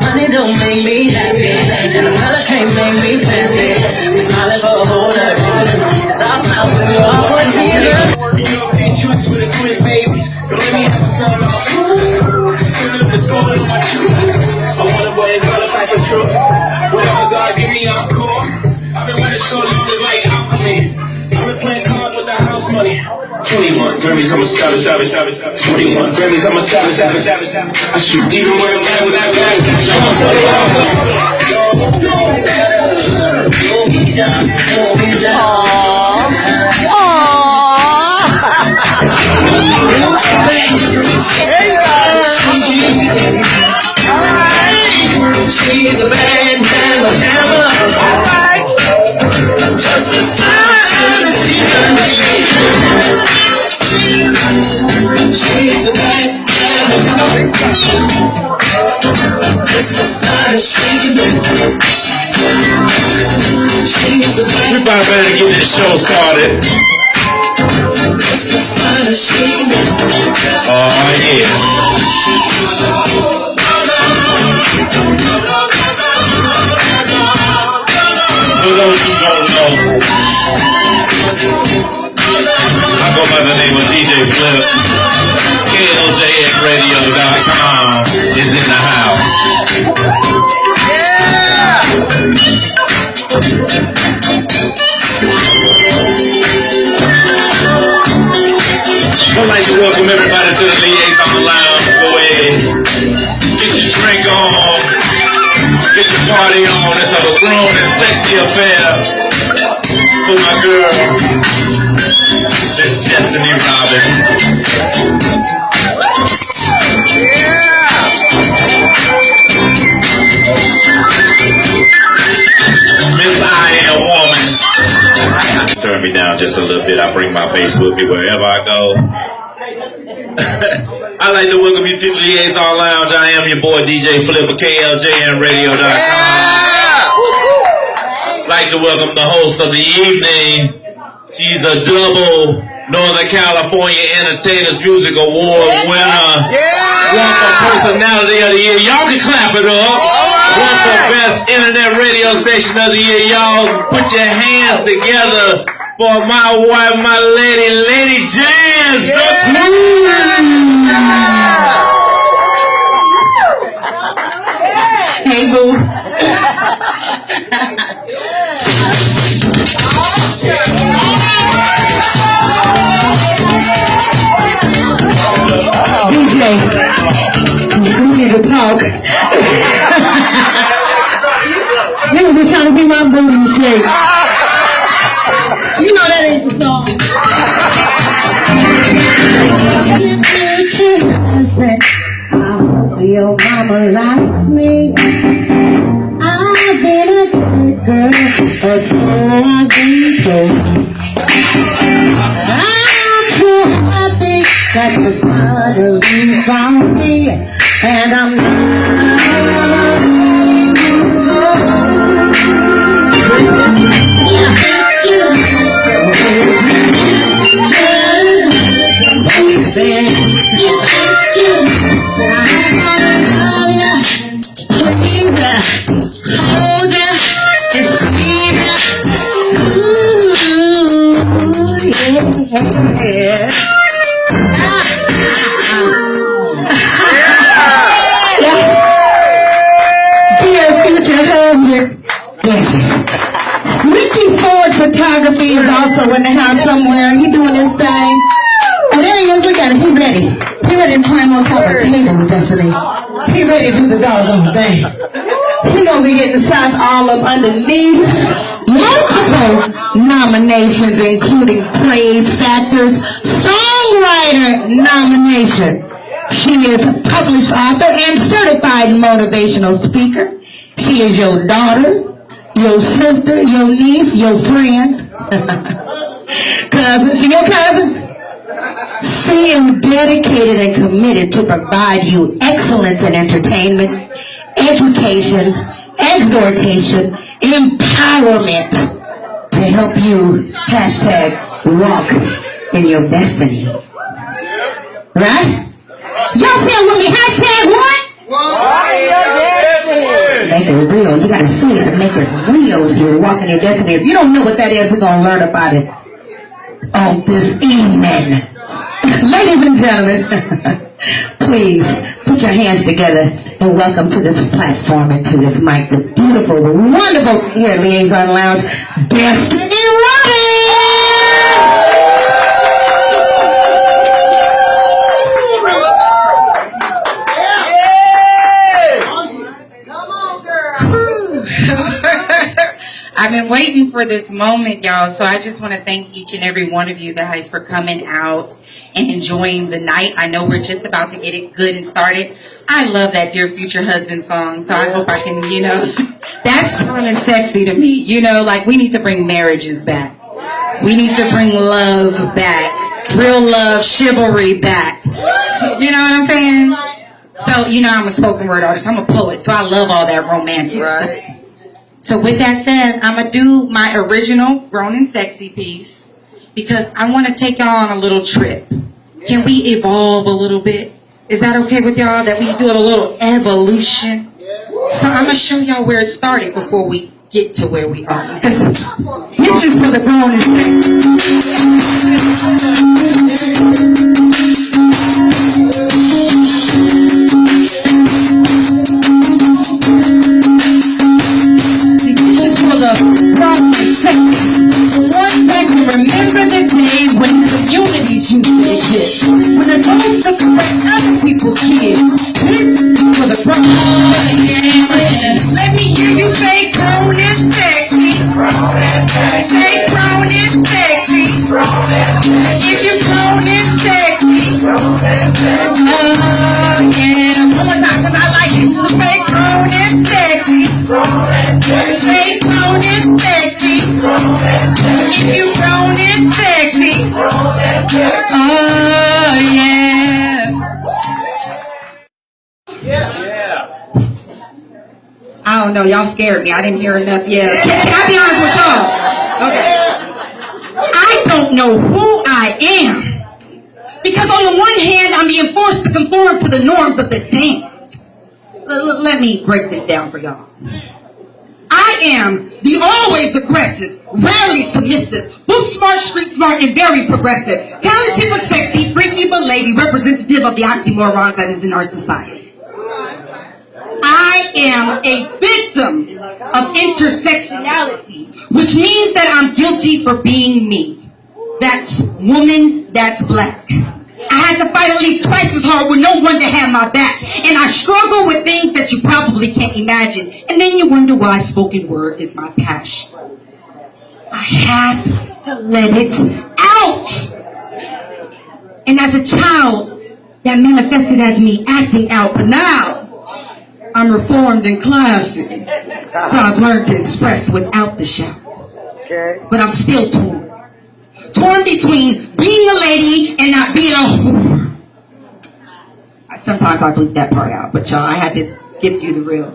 Money don't make me happy, and a fella can't make me fancy. Smiling for a whole other reason. Stop smiling for you all for season. You know they trucks with the twin babies. Don't let me have a son of a Let's go on my truth. I wanna go and qualify for truth. Whatever God give me, I'm cool. I've been waiting so long, it's like alchemy. I've been playing cards with the house money. 21 Grammys, I'm a savage. 21 Grammys, I'm a savage. I shoot even when I'm mad with that guy. She's a bad hammer. Alright. Just as fine as she's a bad hammer. Just as fine as she can be. She's a bad hammer. Everybody better get this show started. Just as fine as she can be. Oh yeah. For those who don't know, I go by the name of DJ Flip. QLJN Radio.com is in the house. Yeah! I'd like to welcome everybody to the Liaison Lounge. Go ahead, get your drink on. Get your party on. It's a grown and sexy affair for my girl, Miss Destiny Robbins. Yeah! Miss I Am Woman. Turn me down just a little bit. I bring my bass with me wherever I go. I'd like to welcome you to the Liaison Lounge. I am your boy DJ Flip of QLJN Radio.com. I'd like to welcome the host of the evening. She's a double Northern California Entertainers Music Award winner. One for Personality of the Year. Y'all can clap it up. One for Best Internet Radio Station of the Year. Y'all put your hands together for my wife, my lady Jaz. Hey, boo. DJ, we need to talk. You was just trying to see my booty shape. You know that ain't the song. Your mama likes me. I've been a good girl, but so I've been told. I'm so happy that you finally found me, and I'm Photography is also in the house somewhere. He doing his thing. Oh, there he is. Look at him. He ready. He ready to climb on top of the table, Destiny. He ready to do the doggone thing. He gonna be getting the shots all up underneath. Multiple nominations, including Praise Factor's Songwriter nomination. She is a published author and certified motivational speaker. She is your daughter, your sister, your niece, your friend, cousin. She your cousin? She is dedicated and committed to provide you excellence in entertainment, education, exhortation, empowerment to help you #walk in your destiny. Right? Y'all say it with me, #what? it real. You gotta see it to make it real here, walking your destiny. If you don't know what that is, we're gonna learn about it on this evening. Ladies and gentlemen, please put your hands together and welcome to this platform and to this mic, the beautiful, the wonderful here at Liaison Lounge, Destiny Robbins! I've been waiting for this moment, y'all, so I just want to thank each and every one of you guys for coming out and enjoying the night. I know we're just about to get it good and started. I love that Dear Future Husband song, so I hope I can, you know, that's fun and sexy to me. You know, like, we need to bring marriages back. We need to bring love back. Real love, chivalry back. So, you know what I'm saying? So, you know, I'm a spoken word artist. I'm a poet, so I love all that romantic stuff. So with that said, I'm going to do my original Grown and Sexy piece because I want to take y'all on a little trip. Can we evolve a little bit? Is that okay with y'all that we do a little evolution? So I'm going to show y'all where it started before we get to where we are. Because this is for the grown and sexy. One that can remember the day when communities used to exist, when adults took correct other people's kids. This is for the grown. Let me hear you say grown and sexy. Say grown and sexy. If you're grown and sexy. Oh yeah. One more time because I like it. Say grown and sexy. Say grown and sexy. If you grown and sexy. Oh yeah. I don't know, y'all scared me. I didn't hear enough. Yeah. Can I be honest with y'all? Okay. I don't know who I am. Because on the one hand, I'm being forced to conform to the norms of the dance. Let me break this down for y'all. I am the always aggressive, rarely submissive, book smart, street smart, and very progressive, talented but sexy, freaky but lady, representative of the oxymorons that is in our society. I am a victim of intersectionality, which means that I'm guilty for being me. That's woman, that's black. I had to fight at least twice as hard with no one to have my back. And I struggle with things that you probably can't imagine. And then you wonder why spoken word is my passion. I have to let it out. And as a child, that manifested as me acting out. But now, I'm reformed and classy. So I've learned to express without the shout. But I'm still torn. Torn between being a lady and not being a whore. Sometimes I bleep that part out, but y'all, I had to give you the real.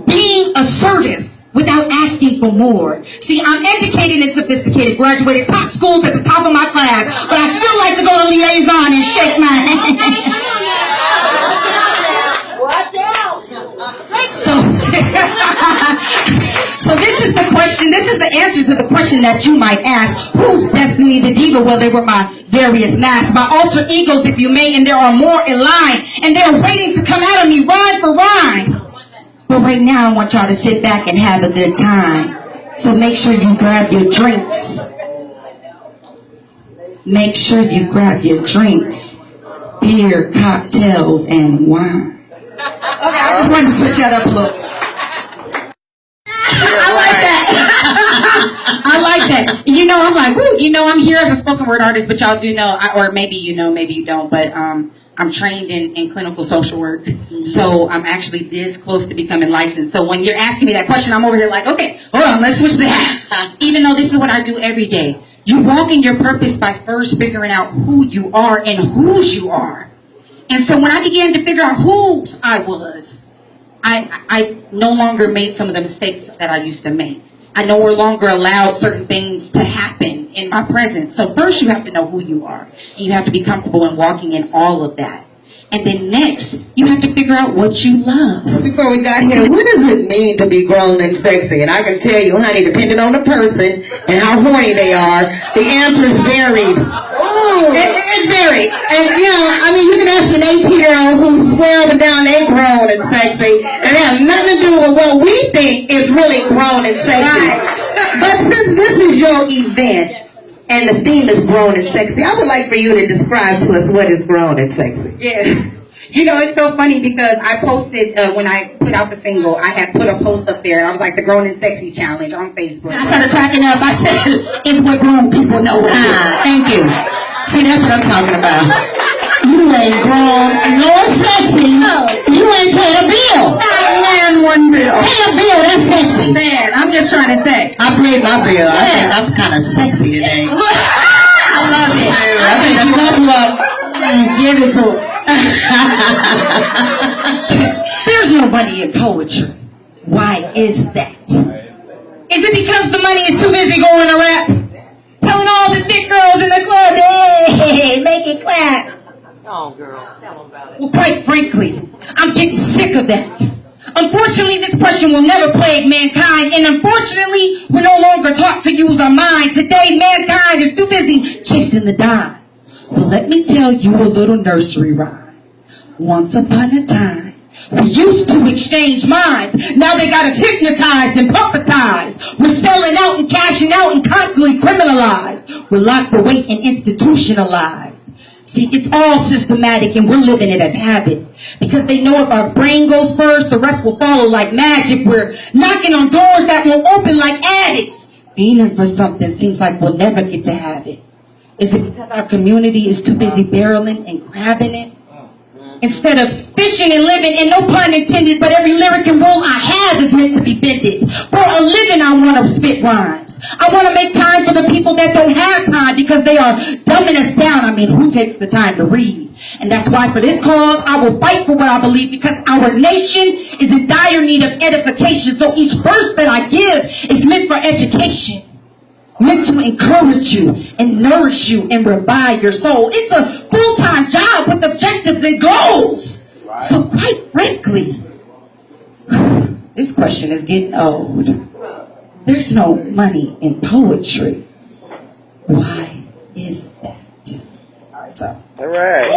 Being assertive without asking for more. See, I'm educated and sophisticated, graduated top schools at the top of my class, but I still like to go to Liaison and shake my hand. So this is the question, this is the answer to the question that you might ask. Whose destiny the diva? Well, they were my various masks, my alter egos, if you may, and there are more in line, and they're waiting to come out of me rhyme for rhyme. But right now, I want y'all to sit back and have a good time. So make sure you grab your drinks. Make sure you grab your drinks. Beer, cocktails, and wine. Okay, I just wanted to switch that up a little. I like that. I like that. You know, I'm like, woo, you know, I'm here as a spoken word artist, but y'all do know, or maybe you know, maybe you don't, but I'm trained in clinical social work. So I'm actually this close to becoming licensed. So when you're asking me that question, I'm over here like, okay, hold on, let's switch that. Even though this is what I do every day. You walk in your purpose by first figuring out who you are and whose you are. And so when I began to figure out whose I was, I no longer made some of the mistakes that I used to make. I no longer allowed certain things to happen in my presence. So first you have to know who you are. And you have to be comfortable in walking in all of that. And then next, you have to figure out what you love. Before we got here, what does it mean to be grown and sexy? And I can tell you, honey, depending on the person and how horny they are, the answer is varied. It's varied. And, you know, I mean, you can ask an 18-year-old who swear up and down they grown and sexy, and it has nothing to do with what we think is really grown and sexy. But since this is your event, and the theme is grown and sexy, I would like for you to describe to us what is grown and sexy. Yeah. You know, it's so funny because I posted, when I put out the single, I had put a post up there, and I was like, the Grown and Sexy Challenge on Facebook. I started cracking up. I said, it's what grown people know. Thank you. See, that's what I'm talking about. You ain't grown nor sexy. You ain't paid a bill. I ran one bill. Pay a bill, that's sexy. Man, I'm just trying to say. I paid my bill. I think I'm kind of sexy today. I love it. I think you level up and give it to her. There's no money in poetry. Why is that? Is it because the money is too busy going to rap? Telling all the thick girls in the club, hey, make it clap. Oh, girl, tell them about it. Well, quite frankly, I'm getting sick of that. Unfortunately, this question will never plague mankind, and unfortunately, we're no longer taught to use our mind. Today, mankind is too busy chasing the dime. Well, let me tell you a little nursery rhyme. Once upon a time, we used to exchange minds. Now they got us hypnotized and puppetized. We're selling out and cashing out and constantly criminalized. We're locked away and institutionalized. See, it's all systematic and we're living it as habit. Because they know if our brain goes first, the rest will follow like magic. We're knocking on doors that won't open like addicts. Fiending for something seems like we'll never get to have it. Is it because our community is too busy barreling and grabbing it? Instead of fishing and living, and no pun intended, but every lyric and role I have is meant to be bended. For a living, I want to spit rhymes. I want to make time for the people that don't have time because they are dumbing us down. I mean, who takes the time to read? And that's why for this cause, I will fight for what I believe because our nation is in dire need of edification. So each verse that I give is meant for education. Meant to encourage you and nourish you and revive your soul. It's a full-time job with objectives and goals. Right. So quite frankly, this question is getting old. There's no money in poetry. Why is that? All right, y'all. All right.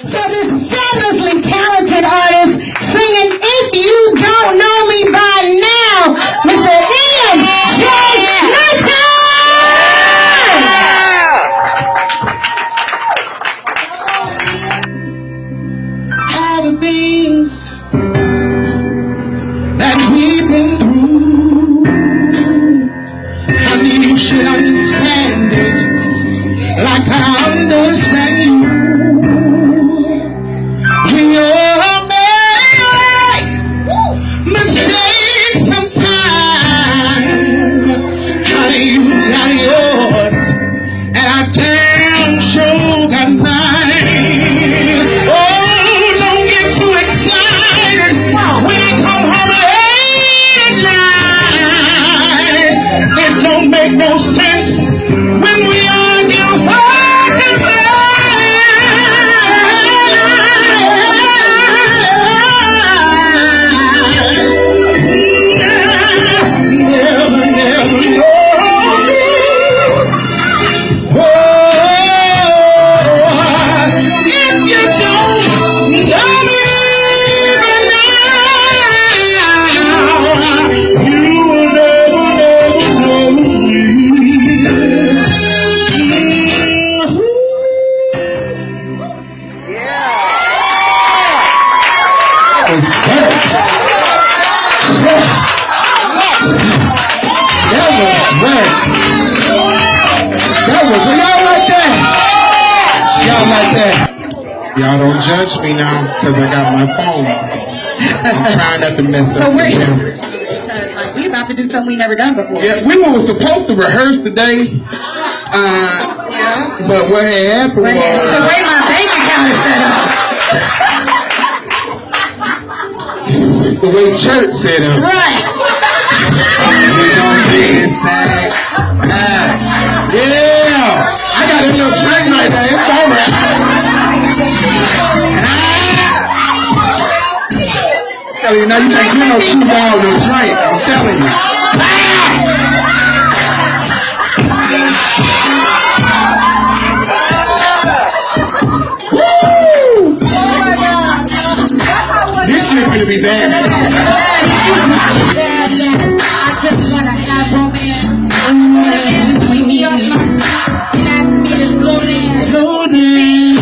So this fabulously talented artist singing If You Don't Know Me By Now, Mr. DJ Flip. All the things that we've been through, honey, you should understand it like I understand you. When you're make mistakes sometimes, honey, you got yours, and I damn sure got mine. Oh, don't get too excited when I come home late at night. It don't make no sense when we argue fast and fast. Y'all don't judge me now because I got my phone. I'm trying not to mess up. So we're because like we about to do something we never done before. Yeah, we were supposed to rehearse today, but what had happened was the way my bank account is set up. the way church set up. Right. Yeah, I I got a little drink right there. It's over. I'm telling you, now you can't do no chew ball, no drink. I'm telling you. This shit gonna be bad. I just wanna have romance. Leave me on my seat and ask me to slow down. Slow down.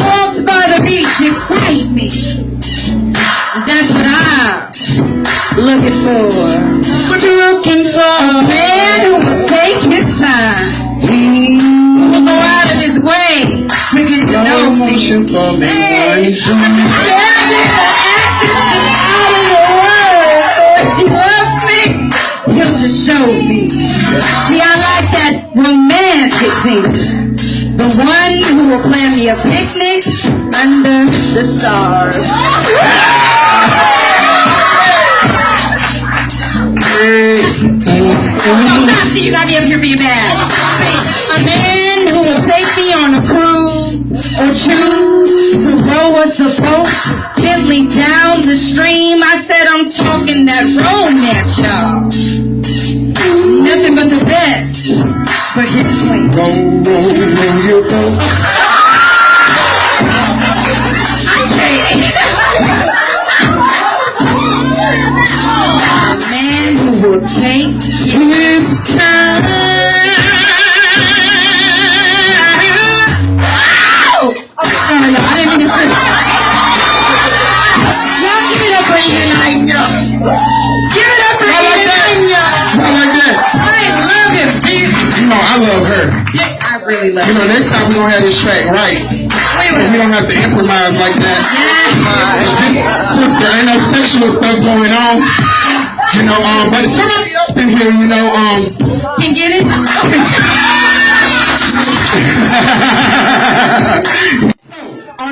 Walks by the beach excite me. That's what I'm looking for. What you looking for? A man who will take his time. Who will go out of his way to get to know me. For me. Hey, understanding the actions and out of the words. If he loves me, he'll just show me. See, I like that romantic thing. The one who will plan me a picnic under the stars. Stop, see, you gotta be up here being bad. A man who will take me on a cruise or choose to row us a boat gently down the stream. I said I'm talking that romance, y'all. Nothing but the best for his queen. Roll your boat. A man who will take his time. Oh, sorry, y'all. I didn't mean to scream. Y'all give it up for Ian. Give it up for Ian. I like that. I love him. You know, I love her. Yeah, I really love You him. know, next time we're gonna have this track right. So we don't have to improvise like that. Sister, ain't no sexual stuff going on. You know, but somebody else in here, you know, Can get it?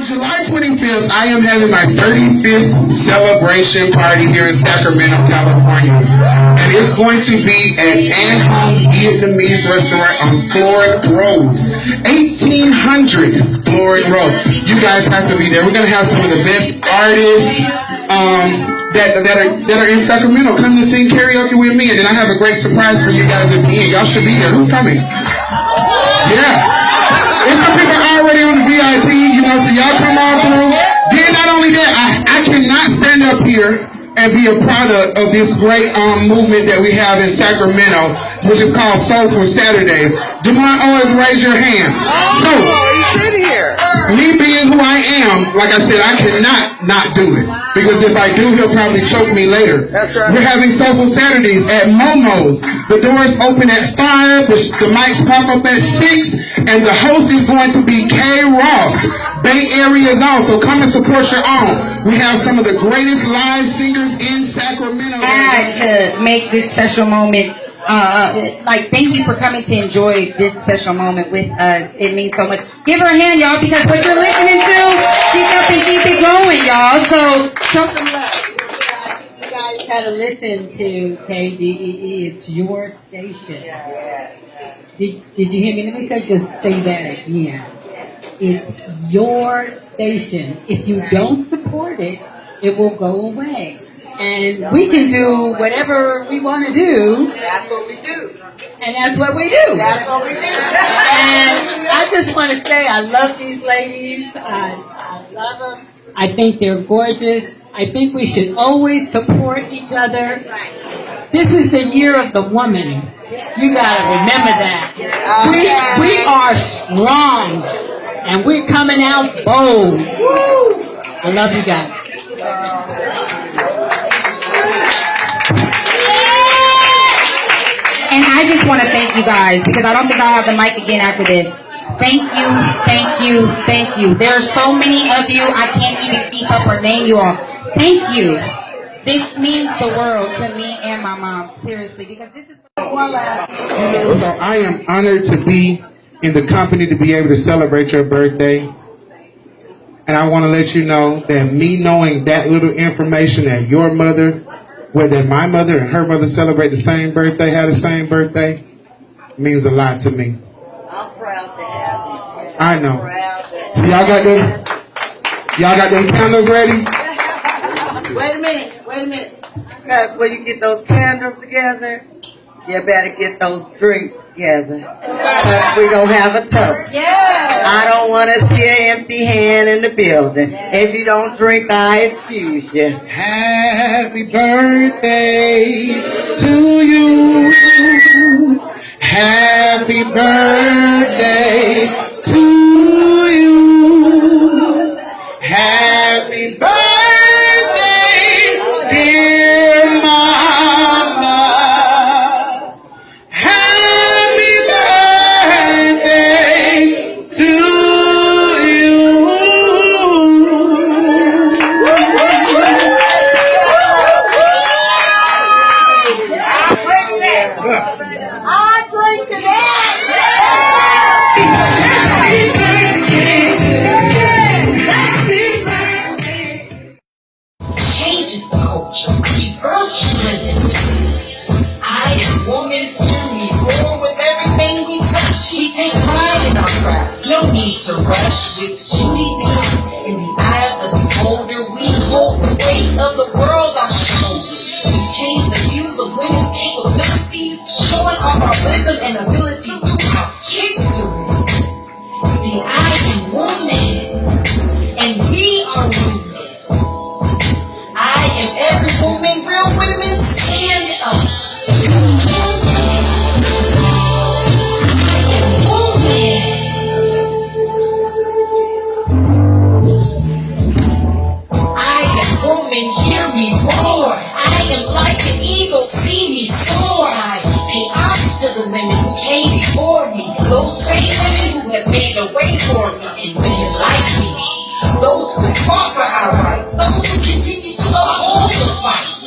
on July 25th, I am having my 35th celebration party here in Sacramento, California. And it's going to be at An Vietnamese restaurant on Floyd Road. 1800 Floyd Road. You guys have to be there. We're going to have some of the best artists that are in Sacramento come to sing karaoke with me. And then I have a great surprise for you guys at the end. Y'all should be there. Who's coming? Yeah. There's some people already on the VIP, you know, so y'all come on through. Then not only that, I cannot stand up here and be a product of this great movement that we have in Sacramento, which is called Soulful Saturdays. DAMOND, always raise your hand. So, me being who I am, like I said, I cannot not do it. Because if I do, he'll probably choke me later. That's right. We're having Soulful Saturdays at Momo's. The doors open at 5, the mics pop up at 6, and the host is going to be K. Ross, Bay Area's own. So come and support your own. We have some of the greatest live singers in Sacramento. I had to make this special moment. Thank you for coming to enjoy this special moment with us. It means so much. Give her a hand, y'all, because what you're listening to, she's helping keep it going, y'all. So show some love. You guys gotta listen to KDEE. It's your station. Did you hear me? Let me just say that again. It's your station. If you don't support it, it will go away. And we can do whatever we want to do. That's what we do. And that's what we do. That's what we do. And I just want to say I love these ladies. I love them. I think they're gorgeous. I think we should always support each other. This is the year of the woman. You got to remember that. We are strong. And we're coming out bold. I love you guys. And I just want to thank you guys, because I don't think I'll have the mic again after this. Thank you, thank you, thank you. There are so many of you, I can't even keep up or name you all. Thank you. This means the world to me and my mom, seriously, because this is one last. So I am honored to be in the company to be able to celebrate your birthday. And I want to let you know that me knowing that little information that your mother, whether my mother and her mother celebrate the same birthday, have the same birthday, means a lot to me. I'm proud to have you. I know. So y'all got them candles ready? Wait a minute. Because when you get those candles together, you better get those drinks together. Because we're going to have a toast. Yeah. I don't want to see an empty hand in the building. If you don't drink, I excuse you. Happy birthday to you. Happy birthday to you. Happy birthday, dear mama. Happy birthday to you. I drink to that. Changes the culture. The earth strengthens. I am woman, we roll with everything we touch. We take pride in our craft. No need to rush with beauty in the eye of the beholder. We hold the weight of the world on our shoulders. We change the views of women's capabilities, showing off our wisdom and ability throughout history. See, I am woman, and we are women. I am every woman, real women, stand up. I am woman. I am woman, hear me roar. I am like an eagle, see me soar. I pay homage to the women who came before me. Those same women who have made a way for me and women like me. Those who fought for our rights, those who continue to uphold the fight.